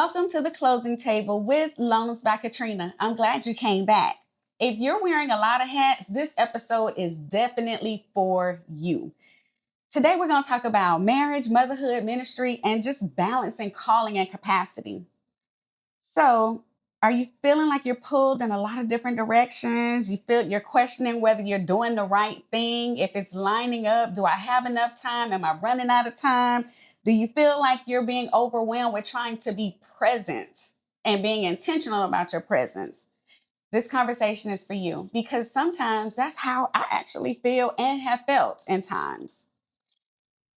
Welcome to the closing table with Loans by Katrina. I'm glad you came back. If you're wearing a lot of hats, this episode is definitely for you. Today, we're going to talk about marriage, motherhood, ministry, and just balancing calling and capacity. So, are you feeling like you're pulled in a lot of different directions? You're questioning whether you're doing the right thing, if it's lining up. Do I have enough time? Am I running out of time? Do you feel like you're being overwhelmed with trying to be present and being intentional about your presence? This conversation is for you because sometimes that's how I actually feel and have felt in times.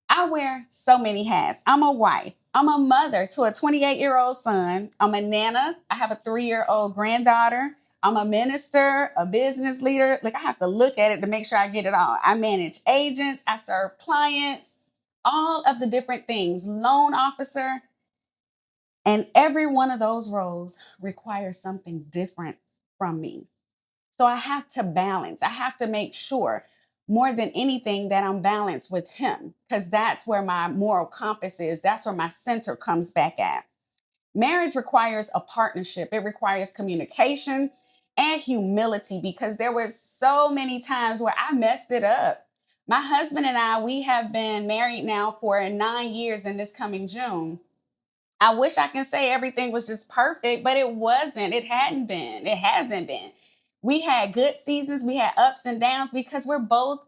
I wear so many hats. I'm a wife. I'm a mother to a 28-year-old son. I'm a nana. I have a 3-year-old granddaughter. I'm a minister, a business leader. Like, I have to look at it to make sure I get it all. I manage agents. I serve clients, all of the different things, loan officer. And every one of those roles requires something different from me. So I have to balance. I have to make sure more than anything that I'm balanced with him because that's where my moral compass is. That's where my center comes back at. Marriage requires a partnership. It requires communication and humility because there were so many times where I messed it up. My husband and I, we have been married now for 9 years in this coming June. I wish I can say everything was just perfect, but it wasn't. It hadn't been. It hasn't been. We had good seasons, we had ups and downs because we're both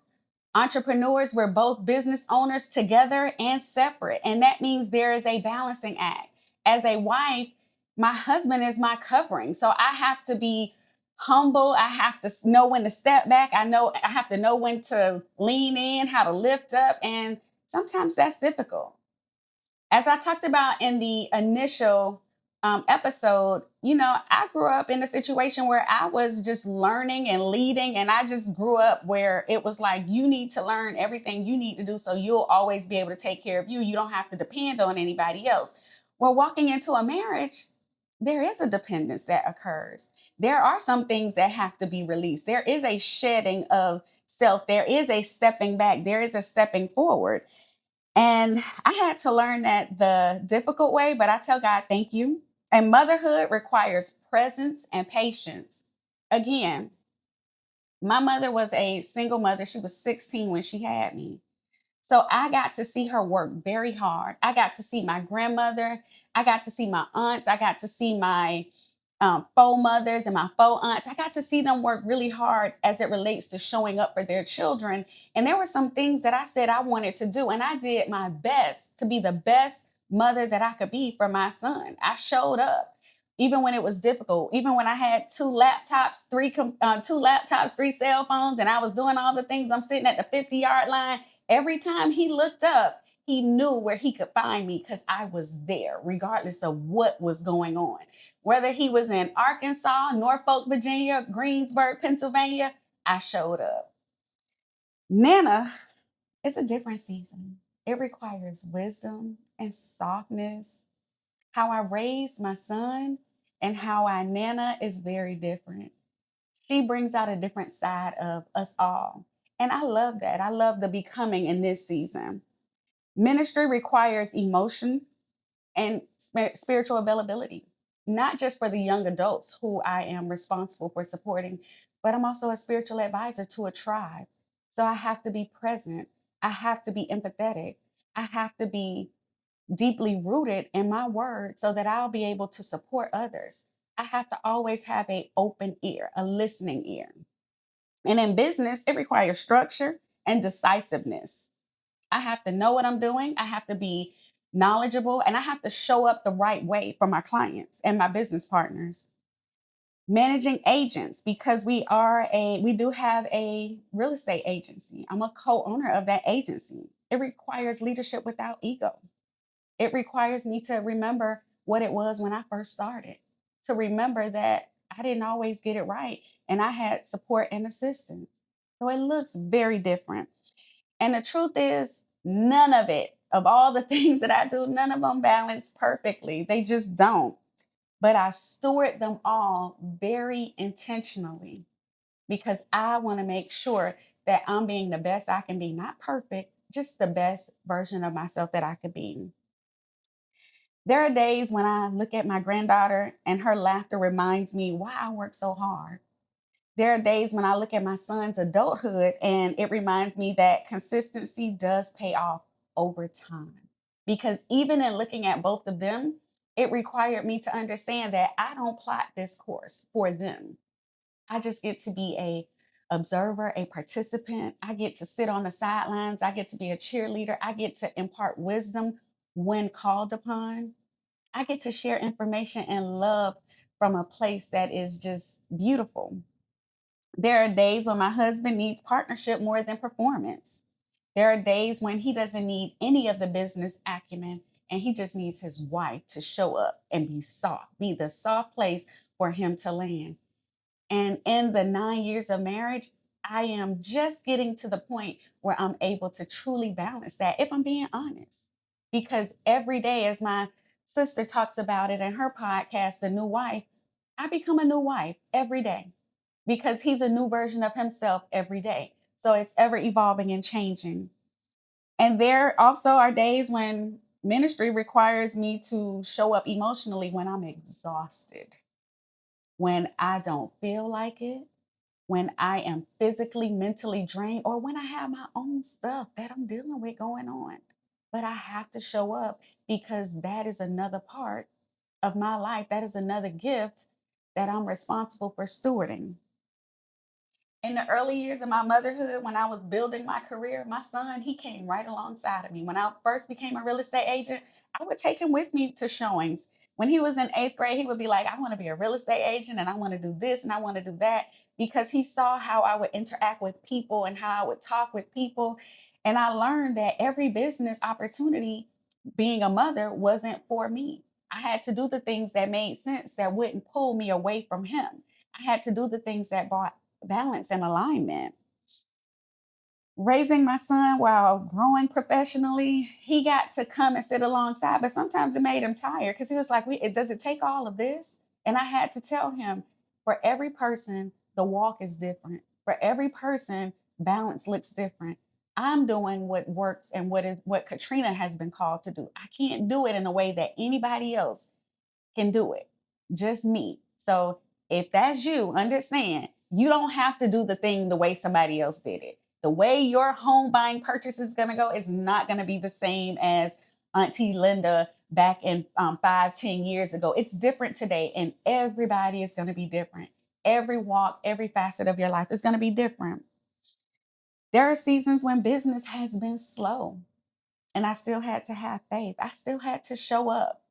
entrepreneurs, we're both business owners together and separate. And that means there is a balancing act. As a wife, my husband is my covering. So I have to be humble. I have to know when to step back. I have to know when to lean in, how to lift up. And sometimes that's difficult. As I talked about in the initial episode, I grew up in a situation where I was just learning and leading, and I just grew up where it was like, you need to learn everything you need to do so you'll always be able to take care of you. You don't have to depend on anybody else. Well, walking into a marriage, there is a dependence that occurs. There are some things that have to be released. There is a shedding of self. There is a stepping back. There is a stepping forward. And I had to learn that the difficult way, but I tell God, thank you. And motherhood requires presence and patience. Again, my mother was a single mother. She was 16 when she had me. So I got to see her work very hard. I got to see my grandmother. I got to see my aunts. I got to see my faux mothers and my faux aunts. I got to see them work really hard as it relates to showing up for their children. And there were some things that I said I wanted to do. And I did my best to be the best mother that I could be for my son. I showed up. Even when it was difficult, even when I had two laptops, three cell phones, and I was doing all the things, I'm sitting at the 50-yard line. Every time he looked up, he knew where he could find me because I was there, regardless of what was going on. Whether he was in Arkansas, Norfolk, Virginia, Greensburg, Pennsylvania, I showed up. Nana is a different season. It requires wisdom and softness. How I raised my son and how I Nana is very different. She brings out a different side of us all. And I love that. I love the becoming in this season. Ministry requires emotion and spiritual availability, not just for the young adults who I am responsible for supporting, but I'm also a spiritual advisor to a tribe. So I have to be present. I have to be empathetic. I have to be deeply rooted in my word so that I'll be able to support others. I have to always have an open ear, a listening ear. And in business, it requires structure and decisiveness. I have to know what I'm doing. I have to be knowledgeable and I have to show up the right way for my clients and my business partners. Managing agents because we do have a real estate agency. I'm a co-owner of that agency. It requires leadership without ego. It requires me to remember what it was when I first started, to remember that I didn't always get it right and I had support and assistance. So it looks very different. And the truth is, none of it, of all the things that I do, none of them balance perfectly. They just don't. But I steward them all very intentionally because I want to make sure that I'm being the best I can be, not perfect, just the best version of myself that I could be. There are days when I look at my granddaughter and her laughter reminds me why I work so hard. There are days when I look at my son's adulthood and it reminds me that consistency does pay off over time. Because even in looking at both of them, it required me to understand that I don't plot this course for them. I just get to be a observer, a participant. I get to sit on the sidelines. I get to be a cheerleader. I get to impart wisdom when called upon. I get to share information and love from a place that is just beautiful. There are days when my husband needs partnership more than performance. There are days when he doesn't need any of the business acumen and he just needs his wife to show up and be soft, be the soft place for him to land. And in the 9 years of marriage, I am just getting to the point where I'm able to truly balance that, if I'm being honest. Because every day, as my sister talks about it in her podcast, The New Wife, I become a new wife every day because he's a new version of himself every day. So it's ever evolving and changing. And there also are days when ministry requires me to show up emotionally when I'm exhausted, when I don't feel like it, when I am physically, mentally drained, or when I have my own stuff that I'm dealing with going on. But I have to show up because that is another part of my life. That is another gift that I'm responsible for stewarding. In the early years of my motherhood, when I was building my career, my son, he came right alongside of me. When I first became a real estate agent, I would take him with me to showings. When he was in eighth grade, he would be like, I want to be a real estate agent and I want to do this and I want to do that, because he saw how I would interact with people and how I would talk with people. And I learned that every business opportunity, being a mother, wasn't for me. I had to do the things that made sense that wouldn't pull me away from him. I had to do the things that brought balance and alignment. Raising my son while growing professionally, he got to come and sit alongside, but sometimes it made him tired because he was like, does it take all of this? And I had to tell him, for every person, the walk is different. For every person, balance looks different. I'm doing what works and what Katrina has been called to do. I can't do it in a way that anybody else can do it, just me. So if that's you, understand you don't have to do the thing the way somebody else did it. The way your home buying purchase is going to go is not going to be the same as Auntie Linda back in 5, 10 years ago. It's different today, and everybody is going to be different. Every walk, every facet of your life is going to be different. There are seasons when business has been slow, and I still had to have faith. I still had to show up.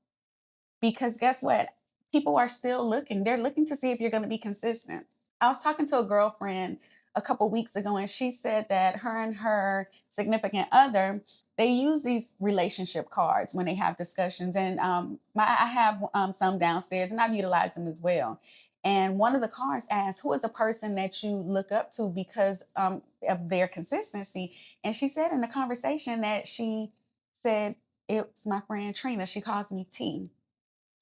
Because guess what? People are still looking. They're looking to see if you're going to be consistent. I was talking to a girlfriend a couple weeks ago, and she said that her and her significant other, they use these relationship cards when they have discussions. And I have some downstairs, and I've utilized them as well. And one of the cards asks, "Who is a person that you look up to because of their consistency?" And she said in the conversation that she said, "It's my friend Trina. She calls me T."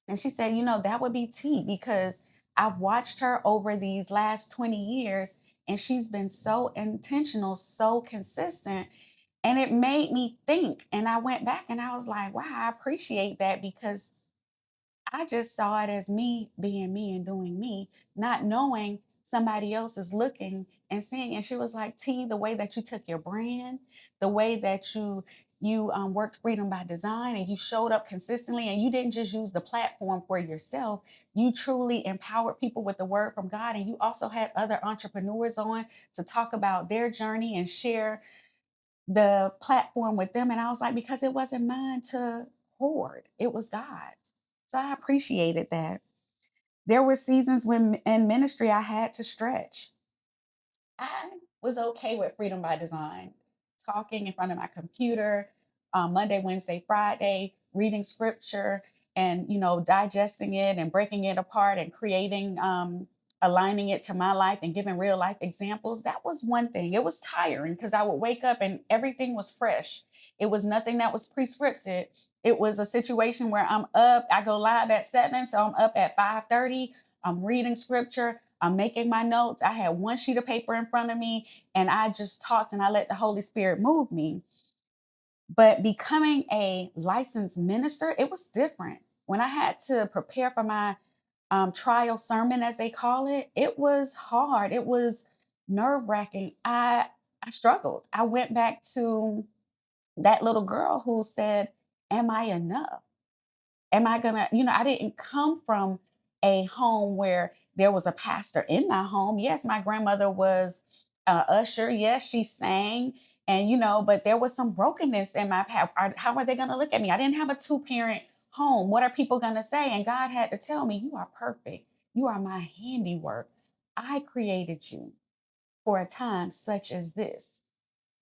And she said, that would be T, because I've watched her over these last 20 years and she's been so intentional, so consistent. And it made me think. And I went back and I was like, wow, I appreciate that, because I just saw it as me being me and doing me, not knowing somebody else is looking and seeing. And she was like, T, the way that you took your brand, the way that you worked freedom by design and you showed up consistently, and you didn't just use the platform for yourself. You truly empowered people with the word from God. And you also had other entrepreneurs on to talk about their journey and share the platform with them. And I was like, because it wasn't mine to hoard, it was God's. So I appreciated that. There were seasons when in ministry I had to stretch. I was okay with freedom by design, talking in front of my computer Monday, Wednesday, Friday, reading scripture and, digesting it and breaking it apart and creating, aligning it to my life and giving real life examples. That was one thing. It was tiring because I would wake up and everything was fresh. It was nothing that was pre-scripted. It was a situation where I'm up, I go live at 7, so I'm up at 5:30. I'm reading scripture, I'm making my notes. I had one sheet of paper in front of me and I just talked and I let the Holy Spirit move me. But becoming a licensed minister, it was different. When I had to prepare for my trial sermon, as they call it, it was hard. It was nerve wracking. I struggled. I went back to that little girl who said, "Am I enough? Am I gonna?" I didn't come from a home where there was a pastor in my home. Yes, my grandmother was usher. Yes, she sang, and but there was some brokenness in my past. How are they gonna look at me? I didn't have a two-parent home. What are people gonna say? And God had to tell me, "You are perfect. You are my handiwork. I created you for a time such as this."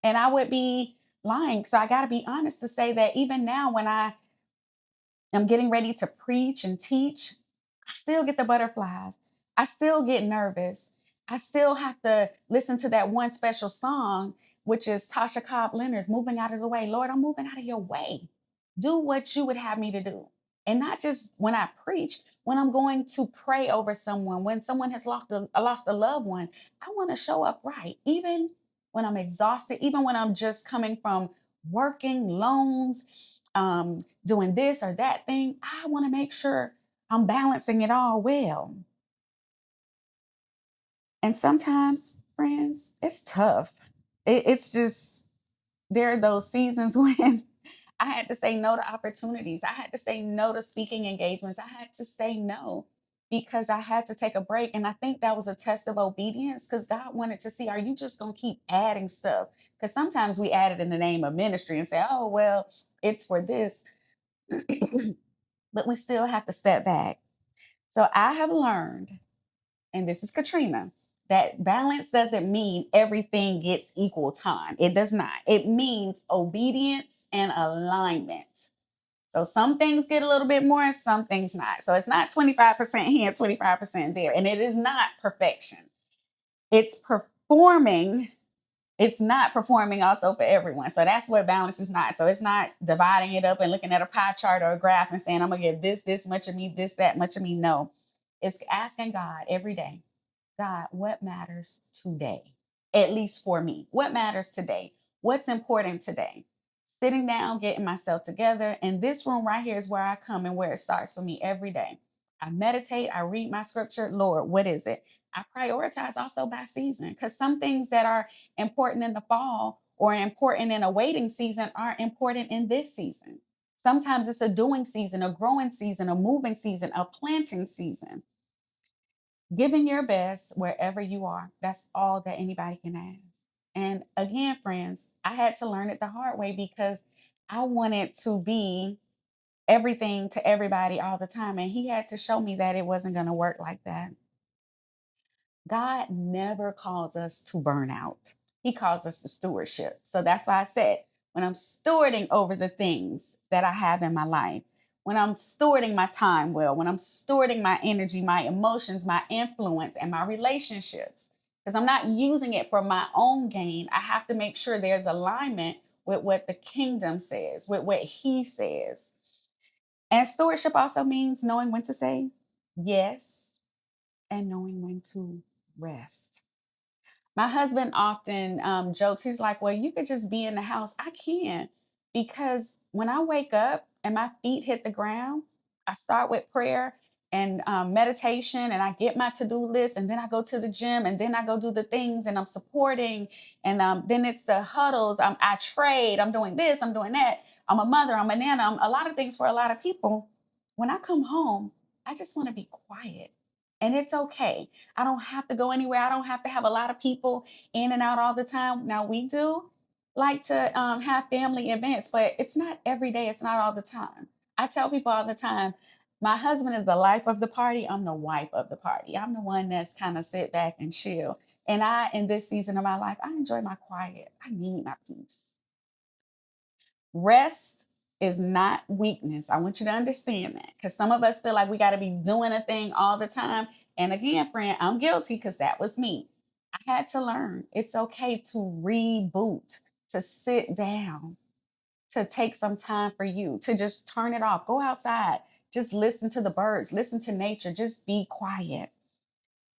And I would be lying. So I got to be honest to say that even now, when I am getting ready to preach and teach, I still get the butterflies. I still get nervous. I still have to listen to that one special song, which is Tasha Cobb Leonard's "Moving Out of the Way." Lord, I'm moving out of your way. Do what you would have me to do. And not just when I preach, when I'm going to pray over someone, when someone has lost a loved one, I want to show up right. Even when I'm exhausted, even when I'm just coming from working loans, doing this or that thing, I want to make sure I'm balancing it all well. And sometimes, friends, it's tough. It's just, there are those seasons when I had to say no to opportunities. I had to say no to speaking engagements. I had to say no because I had to take a break. And I think that was a test of obedience because God wanted to see, are you just going to keep adding stuff? Because sometimes we add it in the name of ministry and say, oh, well, it's for this. But we still have to step back. So I have learned, and this is Katrina, that balance doesn't mean everything gets equal time. It does not. It means obedience and alignment. So some things get a little bit more and some things not. So it's not 25% here, 25% there. And it is not perfection. It's performing. It's not performing also for everyone. So that's what balance is not. So it's not dividing it up and looking at a pie chart or a graph and saying, I'm going to give this much of me, this, that much of me. No, it's asking God every day, God, what matters today? At least for me. What matters today? What's important today? Sitting down, getting myself together. And this room right here is where I come and where it starts for me every day. I meditate, I read my scripture. Lord, what is it? I prioritize also by season because some things that are important in the fall or important in a waiting season aren't important in this season. Sometimes it's a doing season, a growing season, a moving season, a planting season. Giving your best wherever you are. That's all that anybody can ask. And again, friends, I had to learn it the hard way because I wanted to be everything to everybody all the time. And he had to show me that it wasn't going to work like that. God never calls us to burn out. He calls us to stewardship. So that's why I said, when I'm stewarding over the things that I have in my life, when I'm stewarding my time well, when I'm stewarding my energy, my emotions, my influence, and my relationships, because I'm not using it for my own gain, I have to make sure there's alignment with what the kingdom says, with what he says. And stewardship also means knowing when to say yes and knowing when to rest. My husband often jokes, he's like, well, you could just be in the house. I can, because when I wake up and my feet hit the ground, I start with prayer and meditation, and I get my to do list, and then I go to the gym, and then I go do the things, and I'm supporting, and then it's the huddles. I trade, I'm doing this, I'm doing that. I'm a mother, I'm a nana, I'm a lot of things for a lot of people. When I come home, I just want to be quiet. And it's okay. I don't have to go anywhere. I don't have to have a lot of people in and out all the time. Now, we do like to have family events, but it's not every day. It's not all the time. I tell people all the time, my husband is the life of the party. I'm the wife of the party. I'm the one that's kind of sit back and chill. And in this season of my life, I enjoy my quiet. I need my peace. Rest is not weakness. I want you to understand that because some of us feel like we got to be doing a thing all the time. And again, friend, I'm guilty because that was me. I had to learn it's okay to reboot, to sit down, to take some time for you, to just turn it off, go outside, just listen to the birds, listen to nature, just be quiet.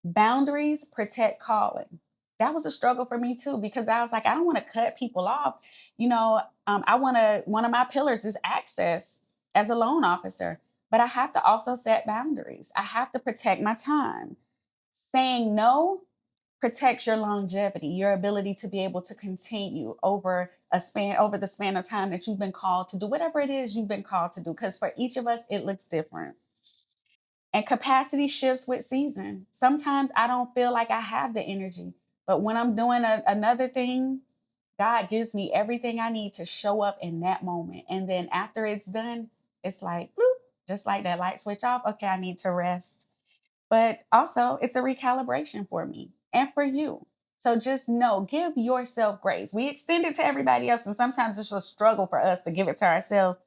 Boundaries protect calling. That was a struggle for me too, because I was like, I don't want to cut people off. I want to, one of my pillars is access as a loan officer, but I have to also set boundaries. I have to protect my time. Saying no protects your longevity, your ability to be able to continue over the span of time that you've been called to do whatever it is you've been called to do. Because for each of us, it looks different. And capacity shifts with season. Sometimes I don't feel like I have the energy, but when I'm doing another thing, God gives me everything I need to show up in that moment. And then after it's done, it's like, bloop, just like that light switch off. Okay, I need to rest. But also, it's a recalibration for me and for you. So just know, give yourself grace. We extend it to everybody else, and sometimes it's a struggle for us to give it to ourselves.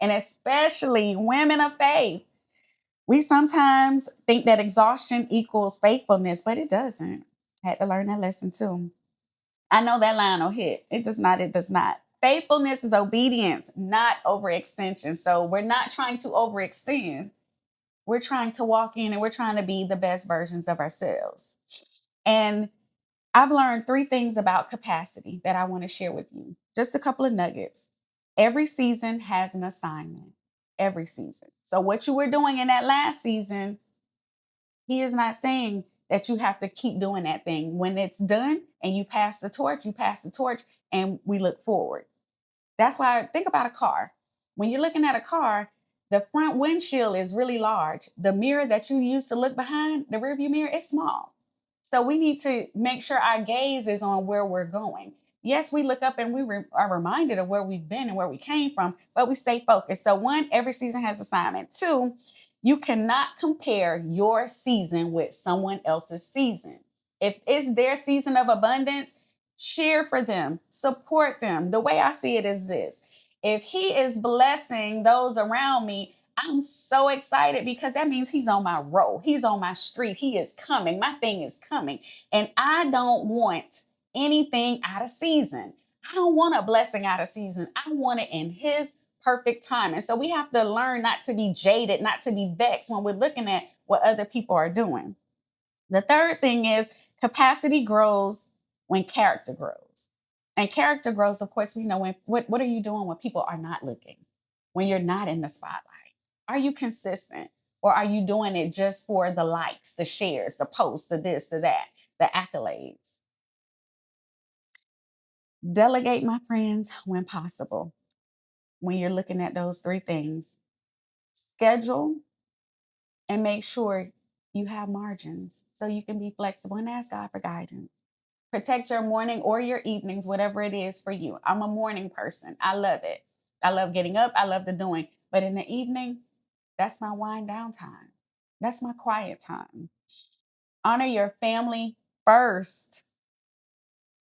And especially women of faith, we sometimes think that exhaustion equals faithfulness, but it doesn't. Had to learn that lesson too. I know that line will hit. It does not. It does not. Faithfulness is obedience, not overextension. So we're not trying to overextend. We're trying to walk in and we're trying to be the best versions of ourselves. And I've learned three things about capacity that I want to share with you. Just a couple of nuggets. Every season has an assignment. Every season. So what you were doing in that last season, he is not saying that you have to keep doing that thing. When it's done and you pass the torch, and we look forward. That's why I think about a car. When you're looking at a car, the front windshield is really large. The mirror that you use to look behind, the rearview mirror, is small. So we need to make sure our gaze is on where we're going. Yes, we look up and are reminded of where we've been and where we came from, but we stay focused. So one, every season has assignment. Two, you cannot compare your season with someone else's season. If it's their season of abundance, cheer for them, support them. The way I see it is this: if he is blessing those around me, I'm so excited because that means he's on my road. He's on my street. He is coming. My thing is coming. And I don't want anything out of season. I don't want a blessing out of season. I want it in his perfect time. And so we have to learn not to be jaded, not to be vexed when we're looking at what other people are doing. The third thing is capacity grows when character grows. And character grows, of course, we know when what are you doing when people are not looking? When you're not in the spotlight? Are you consistent? Or are you doing it just for the likes, the shares, the posts, the this, the that, the accolades? Delegate, my friends, when possible. When you're looking at those three things, schedule and make sure you have margins so you can be flexible and ask God for guidance. Protect your morning or your evenings, whatever it is for you. I'm a morning person. I love it. I love getting up. I love the doing. But in the evening, that's my wind down time. That's my quiet time. Honor your family first.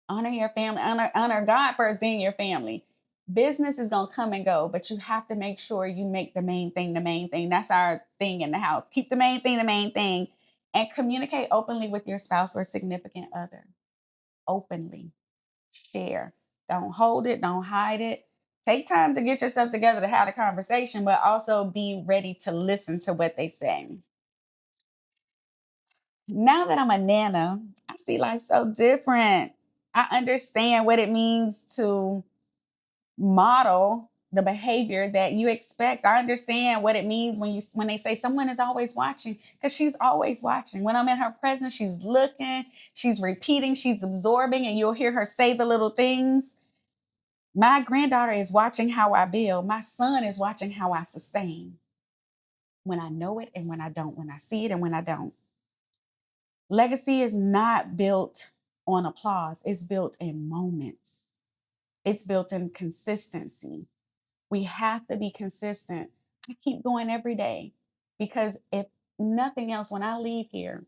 Honor your family. Honor God first, then your family. Business is gonna come and go, but you have to make sure you make the main thing the main thing. That's our thing in the house. Keep the main thing the main thing, and communicate openly with your spouse or significant other. Openly share. Don't hold it. Don't hide it. Take time to get yourself together to have the conversation, but also be ready to listen to what they say. Now that I'm a nana, I see life so different. I understand what it means to model the behavior that you expect. I understand what it means when they say someone is always watching, because she's always watching. When I'm in her presence, she's looking, she's repeating, she's absorbing, and you'll hear her say the little things. My granddaughter is watching how I build. My son is watching how I sustain. When I know it and when I don't, when I see it and when I don't. Legacy is not built on applause, it's built in moments, it's built in consistency. We have to be consistent. I keep going every day because if nothing else, when I leave here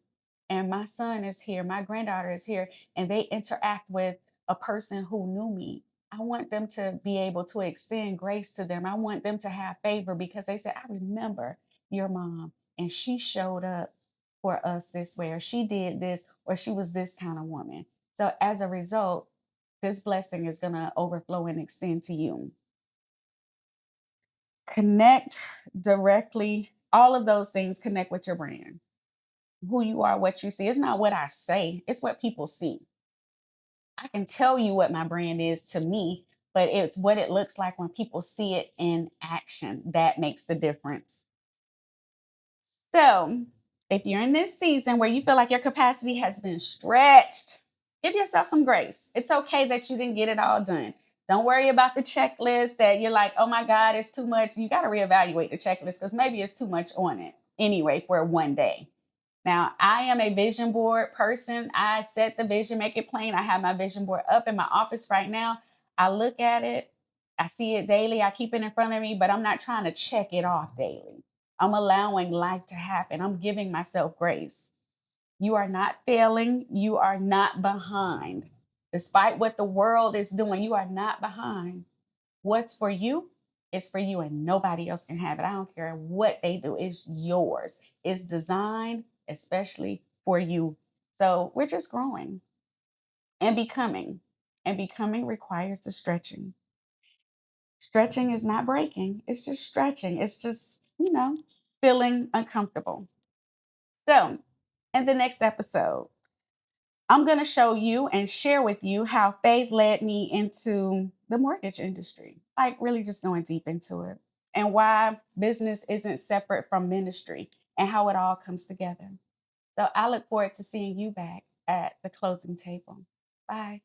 and my son is here, my granddaughter is here, and they interact with a person who knew me, I want them to be able to extend grace to them. I want them to have favor because they said, I remember your mom and she showed up for us this way, or she did this, or she was this kind of woman. So as a result, this blessing is going to overflow and extend to you. Connect directly. All of those things connect with your brand. Who you are, what you see. It's not what I say, it's what people see. I can tell you what my brand is to me, but it's what it looks like when people see it in action that makes the difference. So, if you're in this season where you feel like your capacity has been stretched, give yourself some grace. It's okay that you didn't get it all done. Don't worry about the checklist that you're like, oh my God, it's too much. You got to reevaluate the checklist because maybe it's too much on it anyway for one day. Now, I am a vision board person. I set the vision, make it plain. I have my vision board up in my office right now. I look at it, I see it daily, I keep it in front of me, but I'm not trying to check it off daily. I'm allowing life to happen. I'm giving myself grace. You are not failing, you are not behind. Despite what the world is doing, you are not behind. What's for you is for you, and nobody else can have it. I don't care what they do, it's yours. It's designed especially for you. So we're just growing and becoming. And becoming requires the stretching. Stretching is not breaking, it's just stretching. It's just, feeling uncomfortable. So, in the next episode, I'm going to show you and share with you how faith led me into the mortgage industry, like really just going deep into it, and why business isn't separate from ministry and how it all comes together. So I look forward to seeing you back at the closing table. Bye.